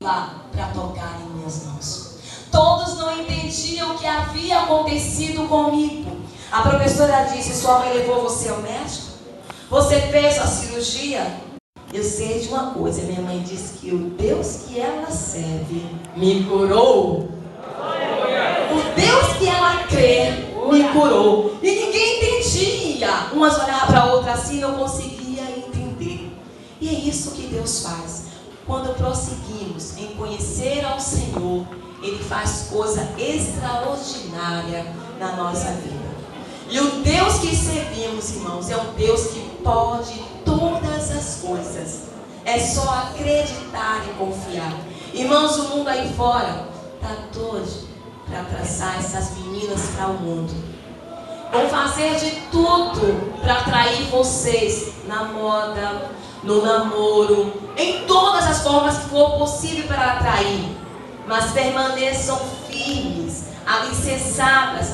lá para tocar em minhas mãos. Todos não entendiam o que havia acontecido comigo. A professora disse: sua mãe levou você ao médico? Você fez a cirurgia? Eu sei de uma coisa, minha mãe disse que o Deus que ela serve me curou. O Deus que ela crê me curou. E ninguém entendia. Umas olhavam para a outra assim, não conseguia entender. E é isso que Deus faz. Quando prosseguimos em conhecer ao Senhor, Ele faz coisa extraordinária na nossa vida. E o Deus que servimos, irmãos, é um Deus que pode todas as coisas. É só acreditar e confiar. Irmãos, o mundo aí fora está doido para trazer essas meninas para o mundo. Vão fazer de tudo para atrair vocês na moda, no namoro, em todas as formas que for possível para atrair. Mas permaneçam firmes, alicerçadas